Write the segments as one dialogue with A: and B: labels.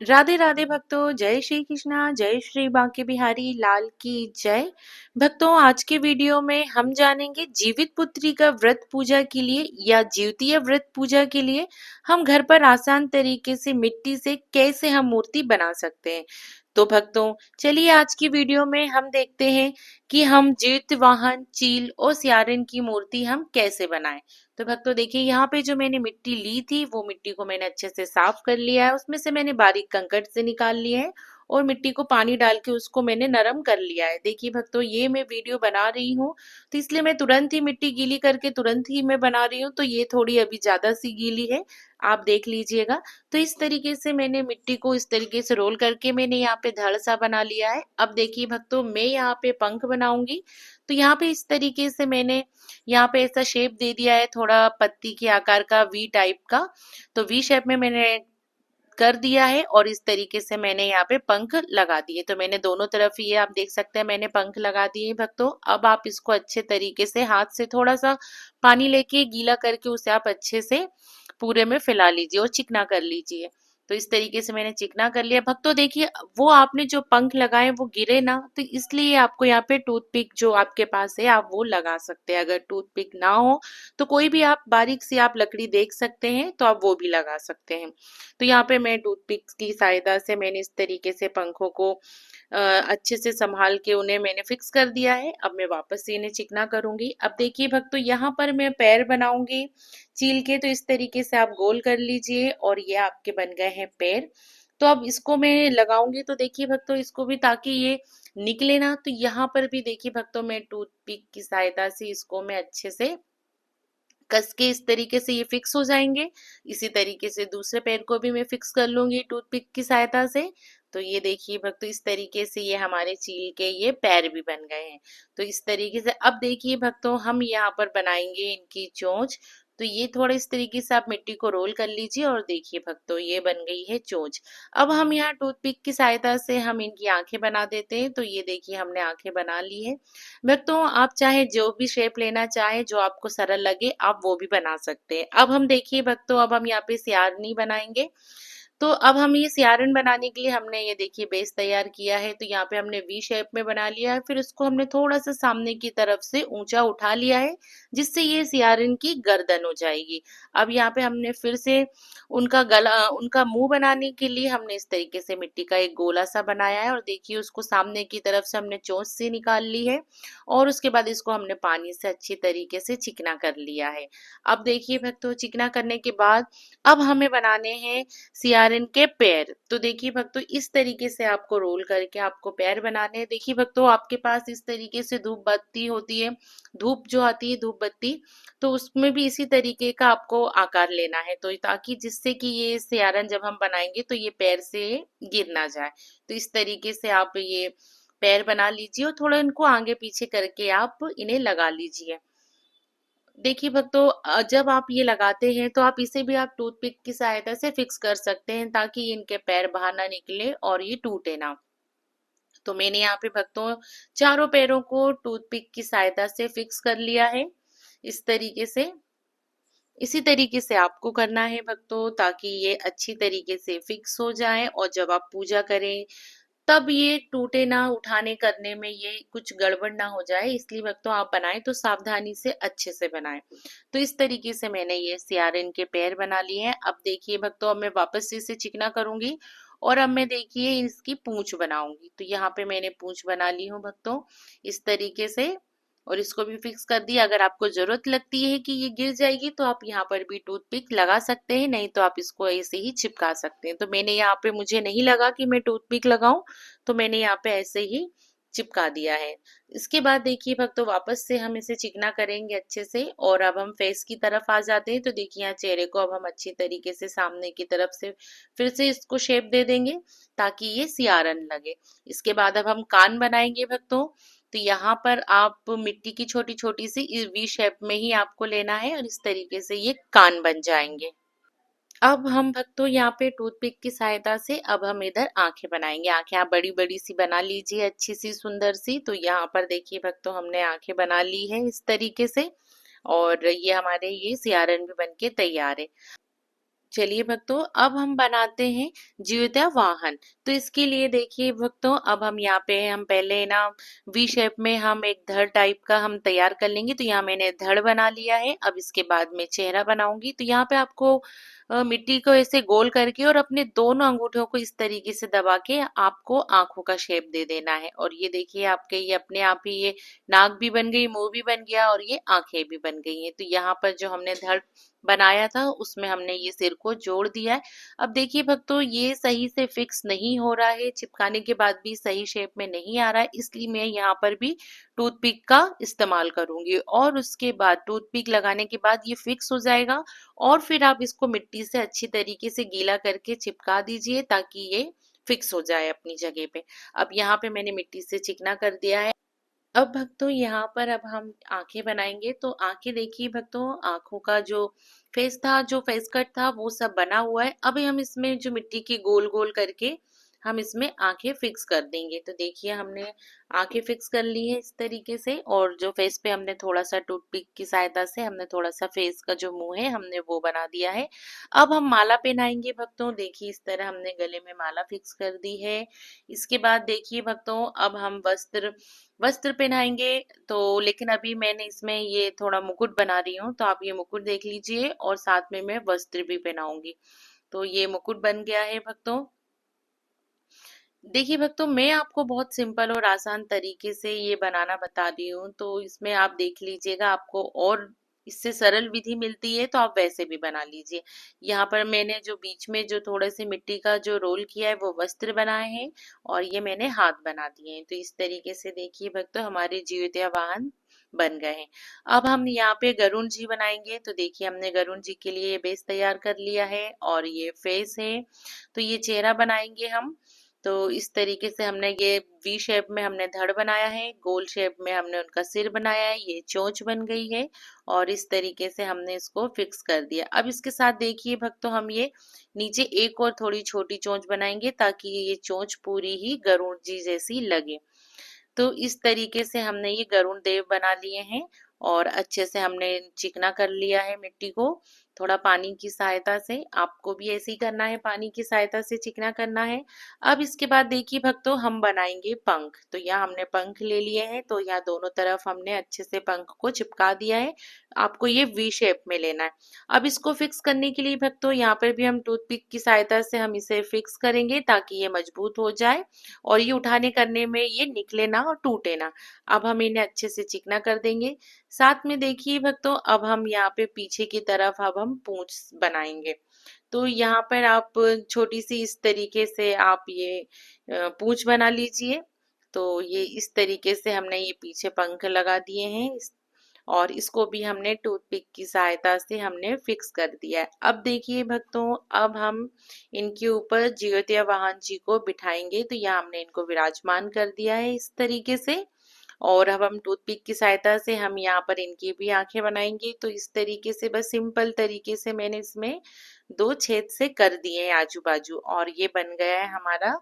A: राधे राधे भक्तों, जय श्री कृष्णा, जय श्री बांके बिहारी लाल की जय। भक्तों, आज के वीडियो में हम जानेंगे जीवित पुत्री का व्रत पूजा के लिए या जीवतीय व्रत पूजा के लिए हम घर पर आसान तरीके से मिट्टी से कैसे हम मूर्ति बना सकते हैं। तो भक्तों, चलिए आज की वीडियो में हम देखते हैं कि हम जीवित वाहन, चील और सियारन की मूर्ति हम कैसे बनाएं। तो भक्तों देखिए, यहाँ पे जो मैंने मिट्टी ली थी वो मिट्टी को मैंने अच्छे से साफ कर लिया है। उसमें से मैंने बारीक कंकड़ से निकाल लिए हैं और मिट्टी को पानी डाल के उसको मैंने नरम कर लिया है। देखिए भक्तों, ये मैं वीडियो बना रही हूँ तो इसलिए मैं तुरंत ही मिट्टी गीली करके तुरंत ही मैं बना रही हूँ, तो ये थोड़ी अभी ज्यादा सी गीली है, आप देख लीजिएगा। तो इस तरीके से मैंने मिट्टी को इस तरीके से रोल करके मैंने यहाँ पे धड़ सा बना लिया है। अब देखिए भक्तों, मैं यहाँ पे पंख बनाऊंगी। तो यहाँ पे इस तरीके से मैंने यहाँ पे ऐसा शेप दे दिया है, थोड़ा पत्ती के आकार का, वी टाइप का। तो वी शेप में मैंने कर दिया है और इस तरीके से मैंने यहाँ पे पंख लगा दिए। तो मैंने दोनों तरफ ये आप देख सकते हैं मैंने पंख लगा दिए भक्तों। अब आप इसको अच्छे तरीके से हाथ से थोड़ा सा पानी लेके गीला करके उसे आप अच्छे से पूरे में फैला लीजिए और चिकना कर लीजिए। तो इस तरीके से मैंने चिकना कर लिया भक्तों। देखिए, वो आपने जो पंख लगाए वो गिरे ना, तो इसलिए आपको यहाँ पे टूथपिक जो आपके पास है आप वो लगा सकते हैं। अगर टूथपिक ना हो तो कोई भी आप बारीक सी आप लकड़ी देख सकते हैं तो आप वो भी लगा सकते हैं। तो यहाँ पे मैं टूथपिक की सहायता से मैंने इस तरीके से पंखों को अच्छे से संभाल के उन्हें मैंने फिक्स कर दिया है। अब मैं वापस से इन्हें चिकना करूंगी। अब देखिए भक्तों, यहाँ पर मैं पैर बनाऊंगी चील के। तो इस तरीके से आप गोल कर लीजिए और ये आपके बन गए हैं पैर। तो अब इसको मैं लगाऊंगी। तो देखिए भक्तों, इसको भी ताकि ये निकले ना, तो यहाँ पर भी देखिए भक्तों, मैं टूथपिक की सहायता से इसको मैं अच्छे से कस के इस तरीके से ये फिक्स हो जाएंगे। इसी तरीके से दूसरे पैर को भी मैं फिक्स कर लूंगी टूथपिक की सहायता से। तो ये देखिए भक्तों, इस तरीके से ये हमारे चील के ये पैर भी बन गए हैं। तो इस तरीके से अब देखिए भक्तों, हम यहाँ पर बनाएंगे इनकी चोंच। तो ये थोड़ा इस तरीके से आप मिट्टी को रोल कर लीजिए और देखिए भक्तों, ये बन गई है चोंच। अब हम यहाँ टूथपिक की सहायता से हम इनकी आंखें बना देते हैं। तो ये देखिए, हमने आंखें बना ली है भक्तों। आप चाहे जो भी शेप लेना चाहे, जो आपको सरल लगे आप वो भी बना सकते हैं। अब हम देखिए भक्तों, अब हम यहाँ पे सियारनी बनाएंगे। तो अब हम ये सियारन बनाने के लिए हमने ये देखिए बेस तैयार किया है। तो यहाँ पे हमने वी शेप में बना लिया है, फिर इसको हमने थोड़ा सा सामने की तरफ से ऊंचा उठा लिया है, जिससे ये सियारन की गर्दन हो जाएगी। अब यहाँ पे हमने फिर से उनका गला, उनका मुंह बनाने के लिए हमने इस तरीके से मिट्टी का एक गोला सा बनाया है और देखिए उसको सामने की तरफ से हमने चोंच से निकाल ली है और उसके बाद इसको हमने पानी से अच्छी तरीके से चिकना कर लिया है। अब देखिए भक्तों, चिकना करने के बाद अब हमें बनाने हैं सियारिन के पैर। तो देखिए भक्तों, इस तरीके से आपको रोल करके आपको पैर बनाने हैं। देखिए भक्तों, आपके पास इस तरीके से धूप बत्ती होती है, धूप जो आती है धूप बत्ती, तो उसमें भी इसी तरीके का आपको आकार लेना है। तो ताकि जिससे कि ये सियारन जब हम बनाएंगे तो ये पैर से गिर ना जाए। तो इस तरीके से आप ये पैर बना लीजिए और थोड़ा इनको आगे पीछे करके आप इन्हें लगा लीजिए। देखिए भक्तों, जब आप ये लगाते हैं तो आप इसे भी आप टूथपिक की सहायता से फिक्स कर सकते हैं ताकि इनके पैर बाहर ना निकले और ये टूटे ना। तो मैंने यहाँ पे भक्तों चारों पैरों को टूथपिक की सहायता से फिक्स कर लिया है इस तरीके से। इसी तरीके से आपको करना है भक्तों, ताकि ये अच्छी तरीके से फिक्स हो जाए और जब आप पूजा करें तब ये टूटे ना, उठाने करने में ये कुछ गड़बड़ ना हो जाए। इसलिए भक्तों, आप बनाएं तो सावधानी से अच्छे से बनाएं। तो इस तरीके से मैंने ये सियारिन के पैर बना लिए हैं। अब देखिए भक्तों, अब मैं वापस से इसे चिकना करूंगी और अब मैं देखिए इसकी पूंछ बनाऊंगी। तो यहाँ पे मैंने पूंछ बना ली हूँ भक्तों इस तरीके से और इसको भी फिक्स कर दिया। अगर आपको जरूरत लगती है कि ये गिर जाएगी तो आप यहाँ पर भी टूथपिक लगा सकते हैं, नहीं तो आप इसको ऐसे ही चिपका सकते हैं। तो मैंने यहाँ पे, मुझे नहीं लगा कि मैं टूथपिक लगाऊं, तो मैंने यहाँ पे ऐसे ही चिपका दिया है। इसके बाद देखिए भक्तों, वापस से हम इसे चिकना करेंगे अच्छे से और अब हम फेस की तरफ आ जाते हैं। तो देखिए यहाँ चेहरे को अब हम अच्छी तरीके से सामने की तरफ से फिर से इसको शेप दे देंगे ताकि ये सियारन लगे। इसके बाद अब हम कान बनाएंगे भक्तों। तो यहाँ पर आप मिट्टी की छोटी छोटी सी वी शेप में ही आपको लेना है और इस तरीके से ये कान बन जाएंगे। अब हम भक्तों यहाँ पे टूथपिक की सहायता से अब हम इधर आंखें बनाएंगे। आंखें आप बड़ी बड़ी सी बना लीजिए, अच्छी सी सुंदर सी। तो यहाँ पर देखिए भक्तों, हमने आंखें बना ली है इस तरीके से और ये हमारे ये सियारन भी बन के तैयार है। चलिए भक्तों, अब हम बनाते हैं जीवित वाहन। तो इसके लिए देखिए भक्तों, अब हम यहाँ पे हम पहले ना वी शेप में हम एक धड़ टाइप का हम तैयार कर लेंगे। तो यहाँ मैंने धड़ बना लिया है। अब इसके बाद में चेहरा बनाऊंगी। तो यहाँ पे आपको मिट्टी को ऐसे गोल करके और अपने दोनों अंगूठों को इस तरीके से दबा के आपको आंखों का शेप दे देना है। और ये देखिए आपके ये अपने आप ही ये नाक भी बन गई, मुंह भी बन गया और ये आंखें भी बन गई हैं। तो यहाँ पर जो हमने धड़ बनाया था उसमें हमने ये सिर को जोड़ दिया है। अब देखिए भक्तों, ये सही से फिक्स नहीं हो रहा है, चिपकाने के बाद भी सही शेप में नहीं आ रहा है, इसलिए मैं यहाँ पर भी टूथपिक का इस्तेमाल करूंगी। और उसके बाद टूथपिक लगाने के बाद ये फिक्स हो जाएगा। और फिर आप इसको मिट्टी से अच्छी तरीके से गीला करके चिपका दीजिए ताकि ये फिक्स हो जाए अपनी जगह पे। अब यहाँ पे मैंने मिट्टी से चिकना कर दिया है। अब भक्तों यहाँ पर अब हम आंखें बनाएंगे। तो आंखें देखिए भक्तों, आंखों का जो फेस था, जो फेस कट था, वो सब बना हुआ है। अभी हम इसमें जो मिट्टी की गोल गोल करके हम इसमें आंखें फिक्स कर देंगे। तो देखिए हमने आंखें फिक्स कर ली है इस तरीके से। और जो फेस पे हमने थोड़ा सा टूथपिक की सहायता से हमने थोड़ा सा फेस का जो मुंह है हमने वो बना दिया है। अब हम माला पहनाएंगे भक्तों। देखिए इस तरह हमने गले में माला फिक्स कर दी है। इसके बाद देखिए भक्तों, अब हम वस्त्र वस्त्र पहनाएंगे। तो लेकिन अभी मैंने इसमें ये थोड़ा मुकुट बना रही हूँ, तो आप ये मुकुट देख लीजिए और साथ में मैं वस्त्र भी पहनाऊंगी। तो ये मुकुट बन गया है भक्तों। देखिए भक्तों, मैं आपको बहुत सिंपल और आसान तरीके से ये बनाना बता रही हूँ। तो इसमें आप देख लीजिएगा, आपको और इससे सरल विधि मिलती है तो आप वैसे भी बना लीजिए। यहाँ पर मैंने जो बीच में जो थोड़े से मिट्टी का जो रोल किया है वो वस्त्र बनाए हैं और ये मैंने हाथ बना दिए हैं। तो इस तरीके से देखिए भक्तों, हमारे जीवित वाहन बन गए हैं। अब हम यहाँ पे गरुण जी बनाएंगे। तो देखिए हमने गरुण जी के लिए बेस तैयार कर लिया है और ये फेस है। तो ये चेहरा बनाएंगे हम। तो इस तरीके से हमने ये वी शेप में हमने धड़ बनाया है, गोल शेप में हमने उनका सिर बनाया है, ये चोंच बन गई है। और इस तरीके से हमने इसको फिक्स कर दिया। अब इसके साथ देखिए भक्तों, हम ये नीचे एक और थोड़ी छोटी चोंच बनाएंगे ताकि ये चोंच पूरी ही गरुड़ जी जैसी लगे। तो इस तरीके से हमने ये गरुड़ देव बना लिए हैं। और अच्छे से हमने चिकना कर लिया है मिट्टी को, थोड़ा पानी की सहायता से। आपको भी ऐसे ही करना है, पानी की सहायता से चिकना करना है। अब इसके बाद देखिए भक्तों, हम बनाएंगे पंख। तो यहाँ हमने पंख ले लिए हैं। तो यहाँ दोनों तरफ हमने अच्छे से पंख को चिपका दिया है। आपको ये वी शेप में लेना है। अब इसको फिक्स करने के लिए भक्तों, यहाँ पर भी हम टूथपिक की सहायता से हम इसे फिक्स करेंगे ताकि ये मजबूत हो जाए और ये उठाने करने में ये निकले ना और टूटे ना। अब हम इन्हें अच्छे से चिकना कर देंगे। साथ में देखिए भक्तों, अब हम यहाँ पे पीछे की तरफ अब हम पूंछ बनाएंगे। तो यहाँ पर आप छोटी सी इस तरीके से आप ये पूंछ बना लीजिए। तो ये इस तरीके से हमने ये पीछे पंख लगा दिए हैं और इसको भी हमने टूथपिक की सहायता से हमने फिक्स कर दिया है। अब देखिए भक्तों, अब हम इनके ऊपर जीवत्या वाहन जी को बिठाएंगे। तो यहाँ हमने इनको विराजमान कर दिया है इस तरीके से। और अब हम टूथपिक की सहायता से हम यहाँ पर इनकी भी आंखें बनाएंगे। तो इस तरीके से बस सिंपल तरीके से मैंने इसमें दो छेद से कर दिए हैं आजू बाजू और ये बन गया है हमारा,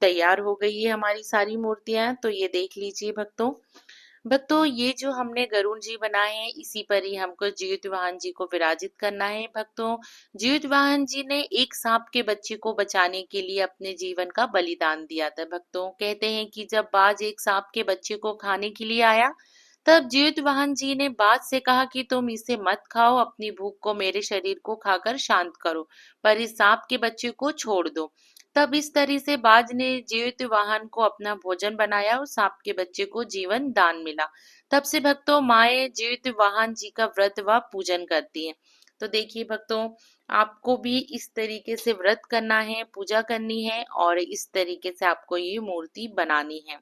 A: तैयार हो गई है हमारी सारी मूर्तियां। तो ये देख लीजिए भक्तों। भक्तों, ये जो हमने गरुड़ जी बनाए हैं इसी पर ही हमको जीवितवाहन जी को विराजित करना है। भक्तों, जीवितवाहन जी ने एक सांप के बच्चे को बचाने के लिए अपने जीवन का बलिदान दिया था। भक्तों, कहते हैं कि जब बाज एक सांप के बच्चे को खाने के लिए आया, तब जीवितवाहन जी ने बाज से कहा कि तुम इसे मत खाओ, अपनी भूख को मेरे शरीर को खाकर शांत करो, पर इस सांप के बच्चे को छोड़ दो। तब इस तरह से बाज ने जीवित वाहन को अपना भोजन बनाया और सांप के बच्चे को जीवन दान मिला। तब से भक्तों, माए जीवित वाहन जी का व्रत व पूजन करती हैं। तो देखिए भक्तों, आपको भी इस तरीके से व्रत करना है, पूजा करनी है और इस तरीके से आपको ये मूर्ति बनानी है।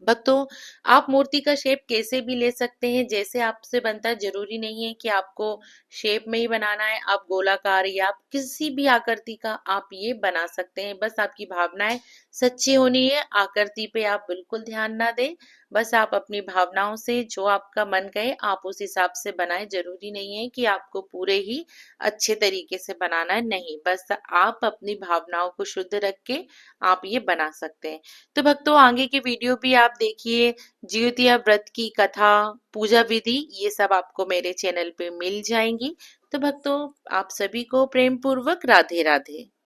A: भक्तों, आप मूर्ति का शेप कैसे भी ले सकते हैं, जैसे आपसे बनता है। जरूरी नहीं है कि आपको शेप में ही बनाना है। आप गोलाकार या आप किसी भी आकृति का आप ये बना सकते हैं। बस आपकी भावनाएं सच्ची होनी है। आकृति पे आप बिल्कुल ध्यान ना दें। बस आप अपनी भावनाओं से जो आपका मन कहे आप उस हिसाब से बनाएं। जरूरी नहीं है कि आपको पूरे ही अच्छे तरीके से बनाना है, नहीं, बस आप अपनी भावनाओं को शुद्ध रख के आप ये बना सकते हैं। तो भक्तों, आगे की वीडियो भी आप देखिए। जिउतिया व्रत की कथा, पूजा विधि, ये सब आपको मेरे चैनल पे मिल जाएंगी। तो भक्तों, आप सभी को प्रेम पूर्वक राधे राधे।